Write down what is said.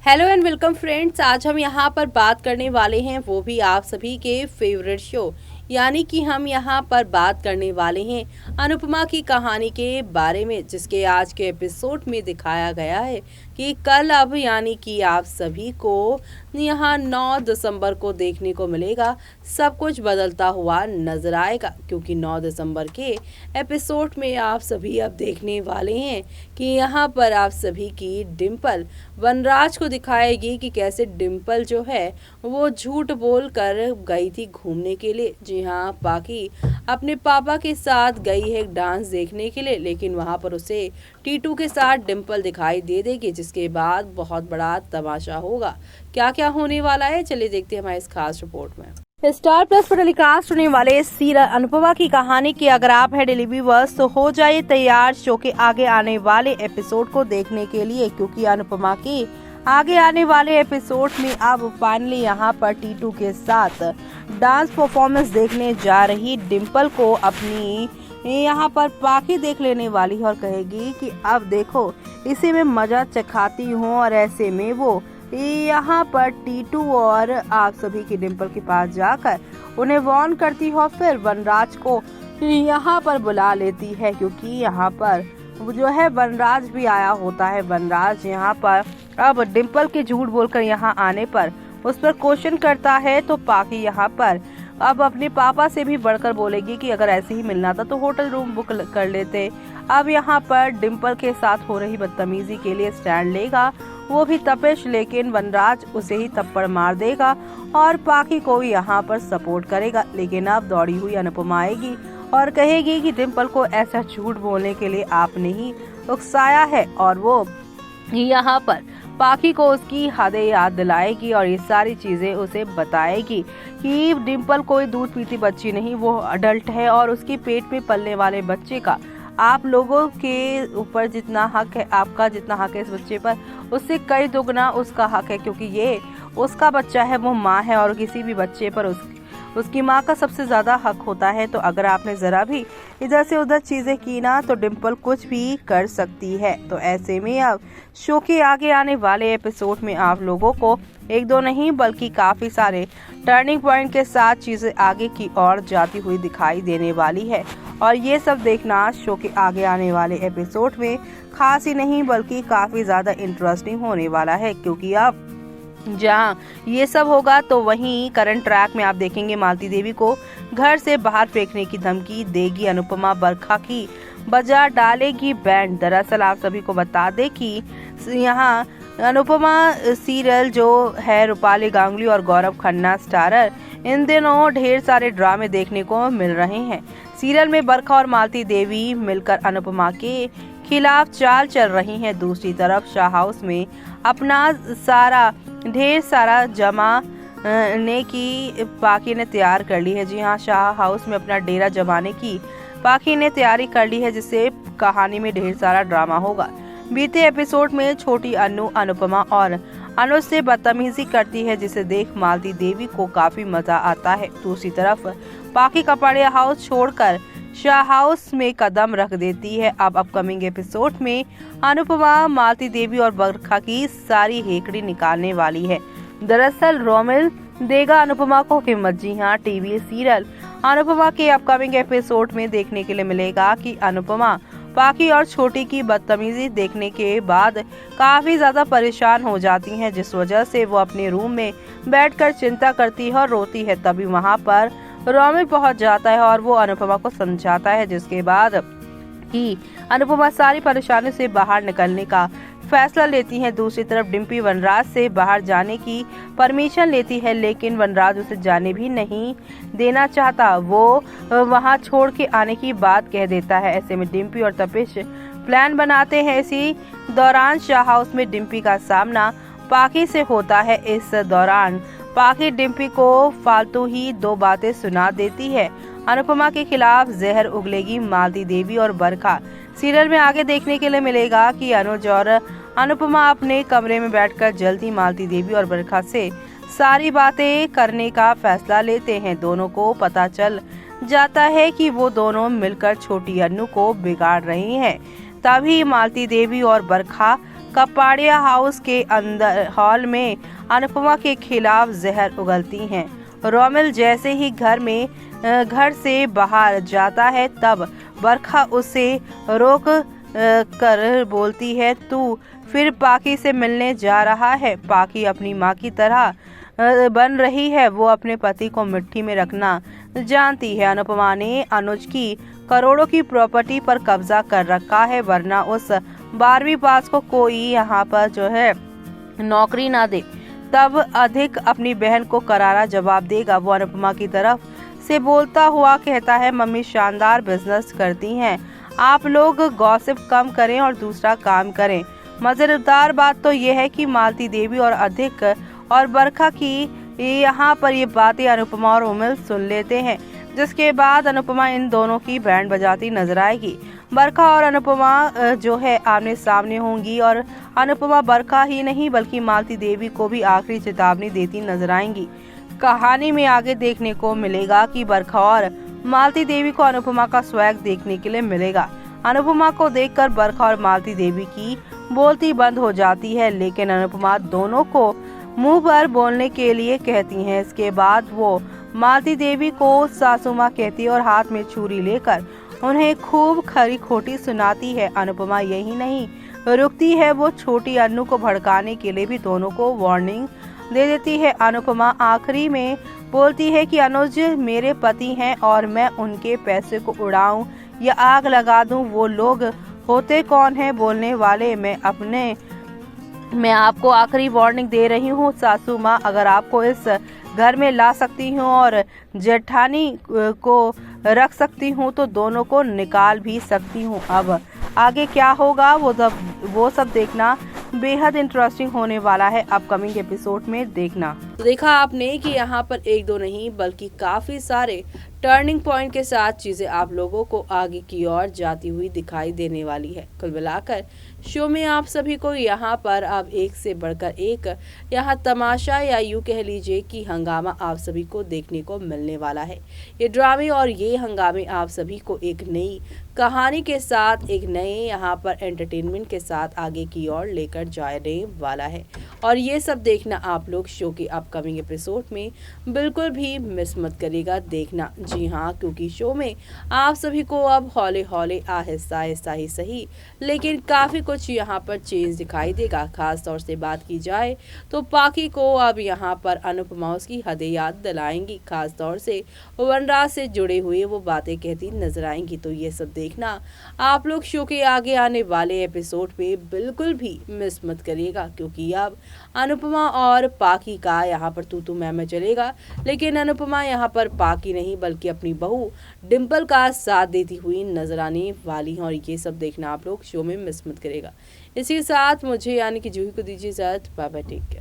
Hello and welcome friends. आज हम यहाँ पर बात करने वाले हैं वो भी आप सभी के फेवरेट शो यानी कि हम यहाँ पर बात करने वाले हैं अनुपमा की कहानी के बारे में, जिसके आज के एपिसोड में दिखाया गया है कि कल अब यानी कि आप सभी को यहाँ 9 दिसंबर को देखने को मिलेगा। सब कुछ बदलता हुआ नजर आएगा क्योंकि 9 दिसंबर के एपिसोड में आप सभी अब देखने वाले हैं कि यहाँ पर आप सभी की डिम्पल वनराज को दिखाएगी कि कैसे डिम्पल जो है वो झूठ बोल कर गई थी घूमने के लिए। जी हाँ, बाकी अपने पापा के साथ गई है डांस देखने के लिए, लेकिन वहाँ पर उसे टीटू के साथ डिम्पल दिखाई दे देगी, जिसके बाद बहुत बड़ा तमाशा होगा। क्या क्या होने वाला है, चलिए देखते हैं हमारे इस खास रिपोर्ट में। स्टार प्लस पर टेलीकास्ट होने वाले सीरियल अनुपमा की कहानी की अगर आप है डेली व्यूअर्स तो हो जाइए तैयार शो के आगे आने वाले एपिसोड को देखने के लिए, क्योंकि अनुपमा की आगे आने वाले एपिसोड में अब फाइनली यहाँ पर टीटू के साथ डांस परफॉर्मेंस देखने जा रही डिम्पल को अपनी यहाँ पर पाखी देख लेने वाली है और कहेगी कि अब देखो इसी में मजा चखाती हूँ। और ऐसे में वो यहाँ पर टीटू और आप सभी की डिम्पल के पास जाकर उन्हें वार्न करती है और फिर वनराज को यहाँ पर बुला लेती है, क्योंकि यहाँ पर जो है वनराज भी आया होता है। वनराज यहाँ पर अब डिम्पल के झूठ बोलकर यहाँ आने पर उस पर क्वेश्चन करता है, तो पाखी यहाँ पर अब अपने पापा से भी बढ़कर बोलेगी कि अगर ऐसे ही मिलना था तो होटल रूम बुक कर लेते। अब यहाँ पर डिम्पल के साथ हो रही बदतमीजी के लिए स्टैंड लेगा वो भी तपेश, लेकिन वनराज उसे ही थप्पड़ मार देगा और पाखी को यहाँ पर सपोर्ट करेगा। लेकिन अब दौड़ी हुई अनुपमा आएगी और कहेगी कि डिम्पल को ऐसा झूठ बोलने के लिए आपने ही उकसाया है, और वो यहाँ पर पाखी को उसकी हदें याद दिलाएगी और ये सारी चीजें उसे बताएगी कि डिम्पल कोई दूध पीती बच्ची नहीं, वो अडल्ट है और उसके पेट में पलने वाले बच्चे का आप लोगों के ऊपर जितना हक है, आपका जितना हक है इस बच्चे पर, उससे कई दुगना उसका हक है, क्योंकि ये उसका बच्चा है, वो माँ है और किसी भी बच्चे पर उसकी माँ का सबसे ज्यादा हक होता है। तो अगर आपने जरा भी इधर से उधर चीजें की ना तो डिम्पल कुछ भी कर सकती है। तो ऐसे में अब शो के आगे आने वाले एपिसोड में आप लोगों को एक दो नहीं बल्कि काफी सारे टर्निंग पॉइंट के साथ चीजें आगे की ओर जाती हुई दिखाई देने वाली है, और ये सब देखना शो के आगे आने वाले एपिसोड में खास ही नहीं बल्कि काफी ज्यादा इंटरेस्टिंग होने वाला है। क्योंकि अब जहाँ ये सब होगा तो वहीं करंट ट्रैक में आप देखेंगे मालती देवी को घर से बाहर फेंकने की धमकी देगी अनुपमा, बरखा की बजा डालेगी बैंड। दरअसल आप सभी को बता दे कि यहाँ अनुपमा सीरियल जो है रूपाली गांगुली और गौरव खन्ना स्टारर, इन दिनों ढेर सारे ड्रामे देखने को मिल रहे हैं। सीरियल में बरखा और मालती देवी मिलकर अनुपमा के खिलाफ चाल चल रही हैं। दूसरी तरफ शाह हाउस में अपना ढेर सारा जमाने की पाखी ने तैयार कर ली है। जी हाँ, शाह हाउस में अपना डेरा जमाने की पाखी ने तैयारी कर ली है, जिससे कहानी में ढेर सारा ड्रामा होगा। बीते एपिसोड में छोटी अनु अनुपमा और अनुज से बदतमीजी करती है, जिसे देख मालती देवी को काफी मजा आता है। दूसरी तरफ पाखी कपड़िया हाउस छोड़कर शाह हाउस में कदम रख देती है। अब अपकमिंग एपिसोड में अनुपमा मालती देवी और बरखा की सारी हेकड़ी निकालने वाली है। दरअसल रोमिल देगा अनुपमा को हिम्मत। जी हाँ, टीवी सीरियल अनुपमा के अपकमिंग एपिसोड में देखने के लिए मिलेगा कि अनुपमा पाखी और छोटी की बदतमीजी देखने के बाद काफी ज्यादा परेशान हो जाती हैं, जिस वजह से वो अपने रूम में बैठकर चिंता करती है और रोती है। तभी वहाँ पर रोमिल पहुंच जाता है और वो अनुपमा को समझाता है, जिसके बाद ही अनुपमा सारी परेशानी से बाहर निकलने का फैसला लेती है। दूसरी तरफ डिम्पी वनराज से बाहर जाने की परमिशन लेती है, लेकिन वनराज उसे जाने भी नहीं देना चाहता। वो वहां छोड़ के आने की बात कह देता है। ऐसे में डिम्पी और तपेश प्लान बनाते हैं। इसी दौरान शाह हाउस में डिम्पी का सामना पाखी से होता है। इस दौरान पाखी डिम्पी को फालतू ही दो बातें सुना देती है। अनुपमा के खिलाफ जहर उगलेगी मालती देवी और बरखा। सीरियल में आगे देखने के लिए मिलेगा कि अनुज और अनुपमा अपने कमरे में बैठकर जल्दी मालती देवी और बरखा से सारी बातें करने का फैसला लेते हैं। दोनों को पता चल जाता है कि वो दोनों मिलकर छोटी अन्नू को बिगाड़ रही हैं। तभी मालती देवी और बरखा कपाड़िया हाउस के अंदर हॉल में अनुपमा के खिलाफ जहर उगलती हैं। रोमिल जैसे ही घर से बाहर जाता है तब बरखा उसे रोक कर बोलती है, तू फिर पाकी से मिलने जा रहा है। पाकी अपनी माँ की तरह बन रही है, वो अपने पति को मिट्टी में रखना जानती है। अनुपमा ने अनुज की करोड़ों की प्रॉपर्टी पर कब्जा कर रखा है, वरना उस 12वीं पास को कोई यहाँ पर नौकरी ना दे तब अधिक अपनी बहन को करारा जवाब देगा। वो अनुपमा की तरफ से बोलता हुआ कहता है, मम्मी शानदार बिजनेस करती हैं, आप लोग गॉसिप कम करें और दूसरा काम करें। मजेदार बात तो यह है कि मालती देवी और अधिक और बरखा की यहाँ पर ये बातें अनुपमा और उमिल सुन लेते हैं, जिसके बाद अनुपमा इन दोनों की बैंड बजाती नजर आएगी। बरखा और अनुपमा आमने सामने होंगी और अनुपमा बरखा ही नहीं बल्कि मालती देवी को भी आखिरी चेतावनी देती नजर आएंगी। कहानी में आगे देखने को मिलेगा कि बरखा और मालती देवी को अनुपमा का स्वैग देखने के लिए मिलेगा। अनुपमा को देखकर बरखा और मालती देवी की बोलती बंद हो जाती है, लेकिन अनुपमा दोनों को मुंह पर बोलने के लिए कहती हैं। इसके बाद वो मालती देवी को सासू माँ कहती है और हाथ में छुरी लेकर उन्हें खूब खरी खोटी सुनाती है। अनुपमा यही नहीं रुकती है, वो छोटी अन्नू को भड़काने के लिए भी दोनों को वार्निंग दे देती है। अनुपमा आखिरी में बोलती है कि अनुज मेरे पति हैं और मैं उनके पैसे को उड़ाऊं या आग लगा दूं, वो लोग होते कौन है बोलने वाले। मैं आपको आखिरी वार्निंग दे रही हूँ सासू माँ, अगर आपको इस घर में ला सकती हूँ और जेठानी को रख सकती हूँ तो दोनों को निकाल भी सकती हूँ। अब आगे क्या होगा वो सब देखना बेहद इंटरेस्टिंग होने वाला है। अपकमिंग एपिसोड में देखना। तो देखा आपने कि यहाँ पर एक दो नहीं बल्कि काफी सारे टर्निंग पॉइंट के साथ चीजें आप लोगों को आगे की ओर जाती हुई दिखाई देने वाली है। कुल मिलाकर शो में आप सभी को यहाँ पर अब एक से बढ़कर एक यहाँ तमाशा या यूं कह लीजिए कि हंगामा आप सभी को देखने को मिलने वाला है। ये ड्रामे और ये हंगामे आप सभी को एक नई कहानी के साथ एक नए यहाँ पर एंटरटेनमेंट के साथ आगे की ओर लेकर जाने वाला है और ये सब देखना आप लोग शो के अपकमिंग एपिसोड में बिल्कुल भी मिस मत करिएगा देखना। जी हाँ, क्योंकि शो में आप सभी को अब हौले हौले आहिस्ता आहिस्ता ही सही लेकिन काफ़ी कुछ यहाँ पर चेंज दिखाई देगा। खास तौर से बात की जाए तो पाकी को अब यहाँ पर अनुपमा उसकी हदें याद दिलाएंगी, खास तौर से वनराज से जुड़े हुए वो बातें कहती नजर आएंगी। तो ये सब देखना आप लोग शो के आगे आने वाले एपिसोड पे बिल्कुल भी मिस मत करिएगा, क्योंकि अब अनुपमा और पाकी का यहाँ पर तू मैं चलेगा। लेकिन अनुपमा यहाँ पर पाकी नहीं बल्कि अपनी बहू डिम्पल का साथ देती हुई नजर आने वाली है और ये सब देखना आप लोग शो में मिस मत करेगा। इसी के साथ मुझे यानी कि जूही को दीजिए इजाजत। Bye bye, take care.